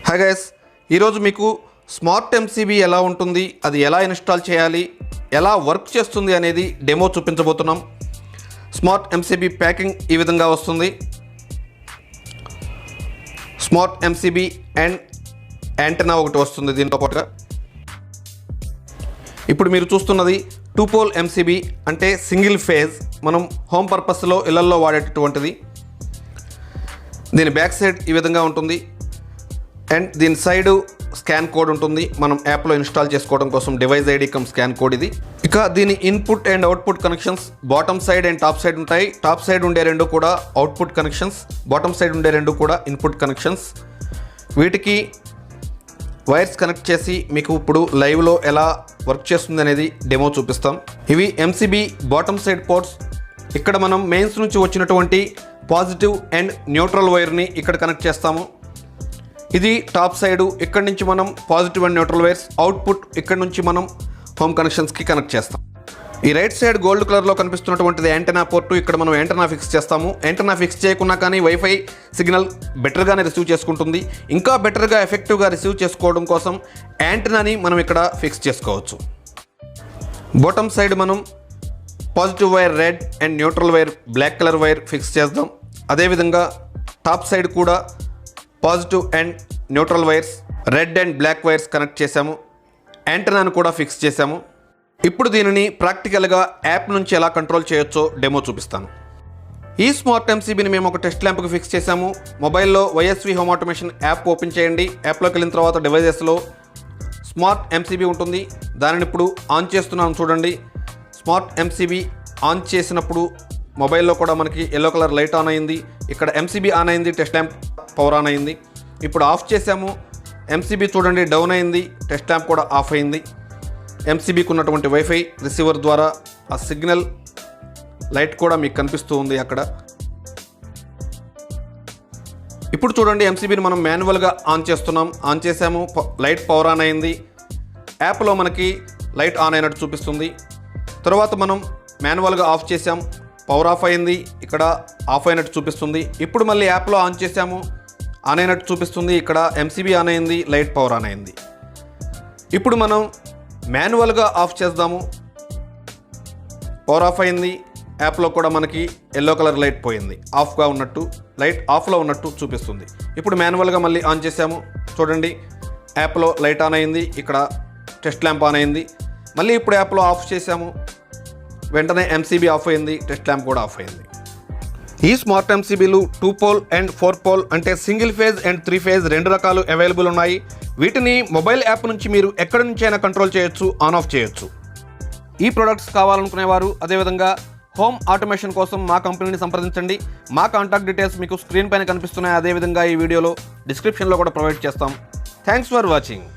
Hi guys, ఈరోజు మీకు smart MCB ఎలా ఉంటుంది, అది ఎలా ఇన్స్టాల్ చేయాలి, ఎలా వర్క్ చేస్తుంది అనేది డెమో చూపించబోతున్నాం. స్మార్ట్ ఎంసీబీ ప్యాకింగ్ ఈ విధంగా వస్తుంది. స్మార్ట్ ఎంసీబీ అండ్ యాంటెనా ఒకటి వస్తుంది దీంతో పాటుగా. ఇప్పుడు మీరు చూస్తున్నది 2 పోల్ ఎంసీబీ, అంటే సింగిల్ ఫేజ్. మనం హోమ్ పర్పస్లో ఇళ్లల్లో వాడేటటువంటిది. దీని బ్యాక్ సైడ్ ఈ విధంగా ఉంటుంది అండ్ దీని సైడు స్కాన్ కోడ్ ఉంటుంది. మనం యాప్లో ఇన్స్టాల్ చేసుకోవడం కోసం device ID come scan code ఇది. ఇక దీని input and output connections bottom side and top side ఉంటాయి. టాప్ సైడ్ ఉండే రెండు కూడా అవుట్పుట్ కనెక్షన్స్, బాటమ్ సైడ్ ఉండే రెండు కూడా ఇన్పుట్ కనెక్షన్స్. వీటికి వైర్స్ కనెక్ట్ చేసి మీకు ఇప్పుడు లైవ్లో ఎలా వర్క్ చేస్తుంది అనేది డెమో చూపిస్తాం. ఇవి ఎంసీబీ బాటమ్ సైడ్ పోర్ట్స్. ఇక్కడ మనం మెయిన్స్ నుంచి వచ్చినటువంటి పాజిటివ్ అండ్ న్యూట్రల్ వైర్ని ఇక్కడ కనెక్ట్ చేస్తాము. ఇది టాప్ సైడు. ఇక్కడ నుంచి మనం positive and neutral wires, output ఇక్కడ నుంచి మనం హోమ్ కనెక్షన్స్కి కనెక్ట్ చేస్తాం. ఈ రైట్ సైడ్ గోల్డ్ కలర్లో కనిపిస్తున్నటువంటిది యాంటెనా పోర్టు. ఇక్కడ మనం యాంటెనా ఫిక్స్ చేస్తాము. యాంటెనా ఫిక్స్ చేయకున్నా కానీ వైఫై సిగ్నల్ బెటర్గానే రిసీవ్ చేసుకుంటుంది. ఇంకా బెటర్గా ఎఫెక్టివ్గా రిసీవ్ చేసుకోవడం కోసం యాంటెనాని మనం ఇక్కడ ఫిక్స్ చేసుకోవచ్చు. బాటమ్ సైడ్ మనం positive wire red and neutral wire black colour wire fix చేద్దాం. అదేవిధంగా టాప్ సైడ్ కూడా positive and neutral wires, red and black wires connect చేశాము. యాంటెనాను కూడా ఫిక్స్ చేశాము. ఇప్పుడు దీనిని ప్రాక్టికల్గా యాప్ నుంచి ఎలా కంట్రోల్ చేయొచ్చో డెమో చూపిస్తాను. ఈ స్మార్ట్ ఎంసీబీని మేము ఒక టెస్ట్ ల్యాంప్కి ఫిక్స్ చేశాము. మొబైల్లో ysv home automation app open చేయండి. యాప్లోకి వెళ్ళిన తర్వాత డివైజెస్లో స్మార్ట్ ఎంసీబీ ఉంటుంది. దానిని ఇప్పుడు ఆన్ చేస్తున్నాను చూడండి. స్మార్ట్ ఎంసీబీ ఆన్ చేసినప్పుడు మొబైల్లో కూడా మనకి ఎల్లో కలర్ లైట్ ఆన్ అయింది. ఇక్కడ ఎంసీబీ ఆన్ అయింది, టెస్ట్ ల్యాంప్ పవర్ ఆన్ అయింది. ఇప్పుడు ఆఫ్ చేసాము. ఎంసీబీ చూడండి డౌన్ అయింది, టెస్ట్ ల్యాంప్ కూడా ఆఫ్ అయింది. ఎంసీబీకి ఉన్నటువంటి వైఫై రిసీవర్ ద్వారా ఆ సిగ్నల్ లైట్ కూడా మీకు కనిపిస్తూ ఉంది అక్కడ. ఇప్పుడు చూడండి ఎంసీబీని మనం మాన్యువల్గా ఆన్ చేస్తున్నాం. ఆన్ చేసాము, లైట్ పవర్ ఆన్ అయింది. యాప్లో మనకి లైట్ ఆన్ అయినట్టు చూపిస్తుంది. తర్వాత మనం మాన్యువల్గా ఆఫ్ చేసాం, పవర్ ఆఫ్ అయింది, ఇక్కడ ఆఫ్ అయినట్టు చూపిస్తుంది. ఇప్పుడు మళ్ళీ యాప్లో ఆన్ చేసాము, ఆన్ అయినట్టు చూపిస్తుంది. ఇక్కడ ఎంసీబీ ఆన్ అయింది, లైట్ పవర్ ఆన్ అయింది. ఇప్పుడు మనం మాన్యువల్గా ఆఫ్ చేద్దాము. పవర్ ఆఫ్ అయింది, యాప్లో కూడా మనకి ఎల్లో కలర్ లైట్ పోయింది, ఆఫ్గా ఉన్నట్టు, లైట్ ఆఫ్లో ఉన్నట్టు చూపిస్తుంది. ఇప్పుడు మాన్యువల్గా మళ్ళీ ఆన్ చేసాము. చూడండి యాప్లో లైట్ ఆన్ అయింది, ఇక్కడ టెస్ట్ ల్యాంప్ ఆన్ అయింది. మళ్ళీ ఇప్పుడు యాప్లో ఆఫ్ చేసాము, వెంటనే ఎంసీబీ ఆఫ్ అయింది, టెస్ట్ ల్యాంప్ కూడా ఆఫ్ అయింది. ఈ స్మార్ట్ ఎంసీబీలు 2 పోల్ అండ్ 4 పోల్, అంటే సింగిల్ ఫేజ్ అండ్ 3 ఫేజ్ రెండు రకాలు అవైలబుల్ ఉన్నాయి. వీటిని మొబైల్ యాప్ నుంచి మీరు ఎక్కడి నుంచైనా కంట్రోల్ చేయొచ్చు, ఆన్ ఆఫ్ చేయొచ్చు. ఈ ప్రొడక్ట్స్ కావాలనుకునేవారు, అదేవిధంగా హోమ్ ఆటోమేషన్ కోసం మా కంపెనీని సంప్రదించండి. మా కాంటాక్ట్ డీటెయిల్స్ మీకు స్క్రీన్ పైన కనిపిస్తున్నాయి. అదేవిధంగా ఈ వీడియోలో డిస్క్రిప్షన్లో కూడా ప్రొవైడ్ చేస్తాం. Thanks for watching.